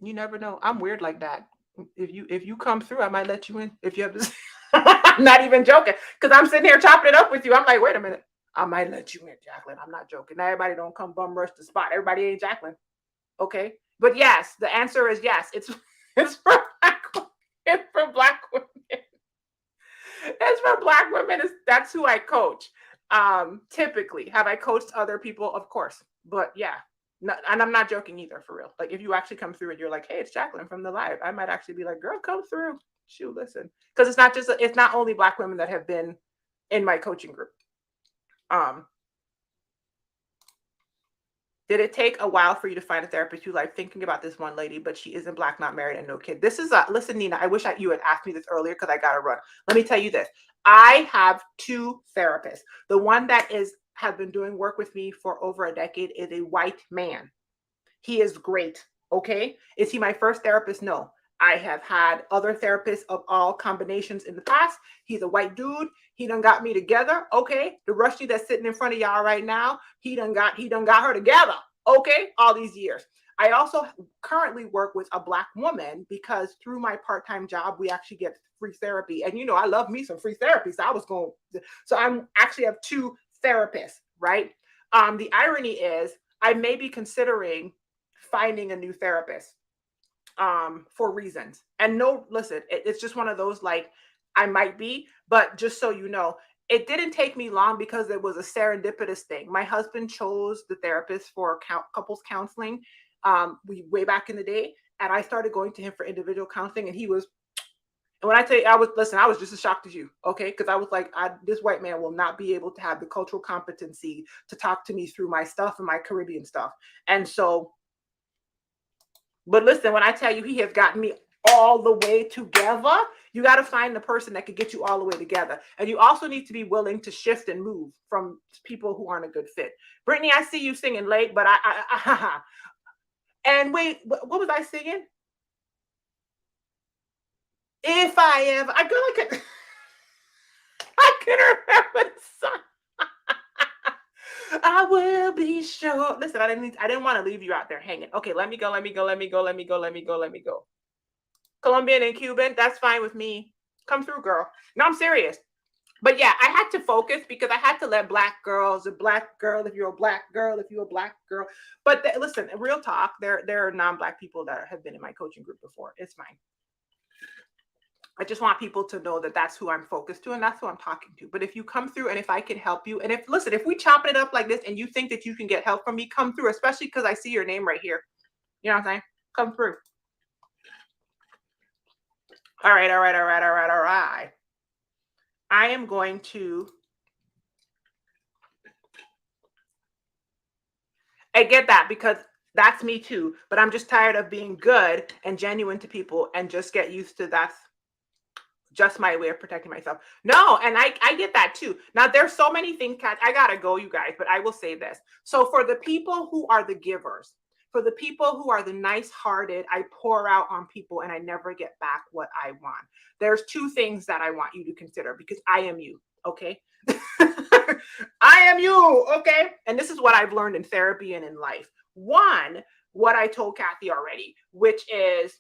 You never know. I'm weird like that. If you come through, I might let you in. If you have this, I'm not even joking. Because I'm sitting here chopping it up with you. I'm like, wait a minute. I might let you in, Jacqueline. I'm not joking. Now everybody don't come bum rush the spot. Everybody ain't Jacqueline. Okay. But yes, the answer is yes. It's it's for black women. It's for black women. It's for black women. That's who I coach. Typically, have I coached other people? Of course. But yeah, and I'm not joking either, for real. Like if you actually come through and you're like, "Hey, it's Jacqueline from the live," I might actually be like, "Girl, come through." Shoot, listen, because it's not only black women that have been in my coaching group. Um, did it take a while for you to find a therapist you like? Thinking about this one lady, but she isn't black, not married, and no kid. This is listen, Nina. I wish you had asked me this earlier because I gotta run. Let me tell you this. I have two therapists. The one that has been doing work with me for over a decade is a white man. He is great. Okay. Is he my first therapist? No. I have had other therapists of all combinations in the past. He's a white dude. He done got me together. Okay. The Rusty that's sitting in front of y'all right now, he done got her together. Okay. All these years. I also currently work with a black woman because through my part-time job, we actually get free therapy. And I love me some free therapy. So I'm actually have two therapists, right? The irony is I may be considering finding a new therapist for reasons. And no, listen, it's just one of those like I might be, but just so you know, it didn't take me long because it was a serendipitous thing. My husband chose the therapist for couples counseling we way back in the day, and I started going to him for individual counseling, and he was. And when I tell you, I was just as shocked as you, okay? Because I was like, this white man will not be able to have the cultural competency to talk to me through my stuff and my Caribbean stuff. And so but listen, when I tell you he has gotten me all the way together, you got to find the person that could get you all the way together. And you also need to be willing to shift and move from people who aren't a good fit. Brittany, I see you singing late, but and wait, what was I singing? If I ever, I feel like I can remember the song. I will be sure. Listen, I didn't want to leave you out there hanging. Okay, let me go, let me go, let me go, let me go, let me go, let me go. Colombian and Cuban, that's fine with me. Come through, girl. No, I'm serious. But yeah, I had to focus because I had to let black girls, a black girl, if you're a black girl, if you're a black girl. But listen, real talk, there are non-black people that have been in my coaching group before. It's fine. I just want people to know that that's who I'm focused to and that's who I'm talking to. But if you come through and if I can help you, and if we chop it up like this and you think that you can get help from me, come through, especially because I see your name right here. You know what I'm saying? Come through. All right, all right, all right, all right, all right. I am going to. I get that because that's me too, but I'm just tired of being good and genuine to people and just get used to that's just my way of protecting myself. No, and I get that too. Now there's so many things, Kat. I gotta go, you guys, but I will say this. So for the people who are the givers, for the people who are the nice-hearted, I pour out on people and I never get back what I want. There's two things that I want you to consider because I am you, okay? I am you, okay? And this is what I've learned in therapy and in life. One, what I told Kathy already, which is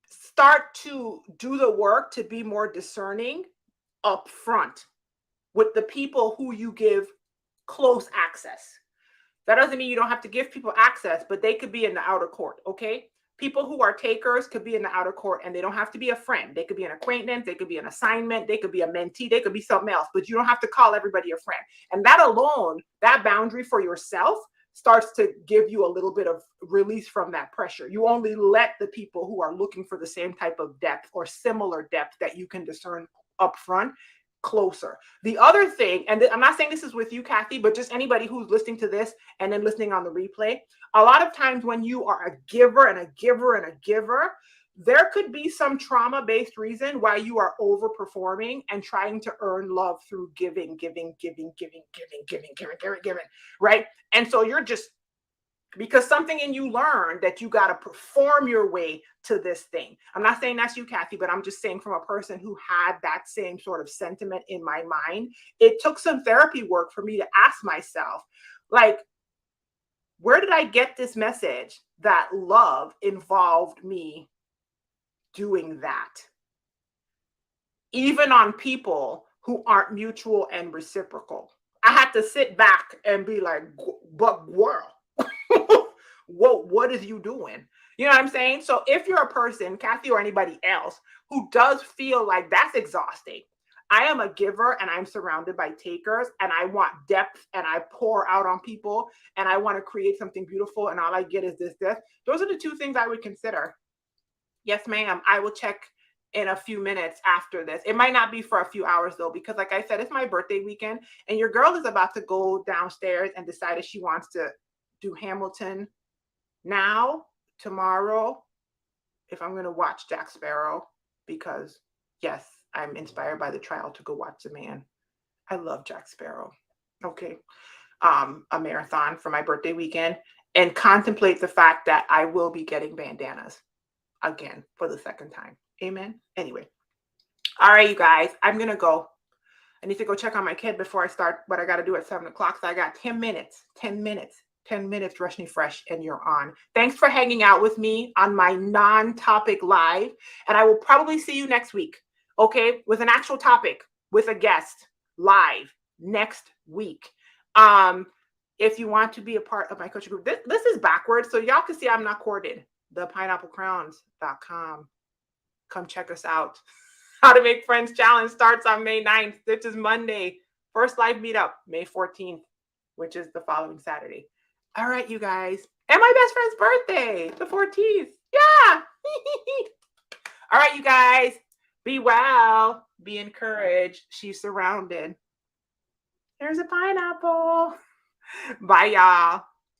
start to do the work to be more discerning up front with the people who you give close access. That doesn't mean you don't have to give people access, but they could be in the outer court, okay? People who are takers could be in the outer court and they don't have to be a friend. They could be an acquaintance, they could be an assignment, they could be a mentee, they could be something else, but you don't have to call everybody a friend. And that alone, that boundary for yourself starts to give you a little bit of release from that pressure. You only let the people who are looking for the same type of depth or similar depth that you can discern upfront closer. The other thing, and I'm not saying this is with you, Kathy, but just anybody who's listening to this and then listening on the replay, a lot of times when you are a giver and a giver and a giver, there could be some trauma-based reason why you are overperforming and trying to earn love through giving, right? And so you're just because something in you learned that you got to perform your way to this thing. I'm not saying that's you, Kathy, but I'm just saying from a person who had that same sort of sentiment in my mind, it took some therapy work for me to ask myself, like, Where did I get this message that love involved me doing that? Even on people who aren't mutual and reciprocal. I had to sit back and be like, but girl, what is you doing? You know what I'm saying? So if you're a person, Kathy or anybody else, who does feel like that's exhausting, I am a giver and I'm surrounded by takers and I want depth and I pour out on people and I want to create something beautiful and all I get is this. Those are the two things I would consider. Yes, ma'am. I will check in a few minutes after this. It might not be for a few hours though, because like I said, it's my birthday weekend and your girl is about to go downstairs and decide if she wants to do Hamilton now, tomorrow, if I'm going to watch Jack Sparrow, because yes, I'm inspired by the trial to go watch The Man. I love Jack Sparrow. Okay. A marathon for my birthday weekend and contemplate the fact that I will be getting bandanas again for the second time. Amen. Anyway. All right, you guys, I'm going to go. I need to go check on my kid before I start what I got to do at 7 o'clock. So I got 10 minutes, 10 minutes. 10 minutes, Rush Me Fresh, and you're on. Thanks for hanging out with me on my non-topic live. And I will probably see you next week, okay? With an actual topic, with a guest, live next week. If you want to be a part of my coaching group, this is backwards, so y'all can see I'm not corded. ThePineappleCrowns.com. Come check us out. How to Make Friends Challenge starts on May 9th, which is Monday. First live meetup, May 14th, which is the following Saturday. All right, you guys. And my best friend's birthday, the 14th. Yeah. All right, you guys. Be well. Be encouraged. She's surrounded. There's a pineapple. Bye, y'all.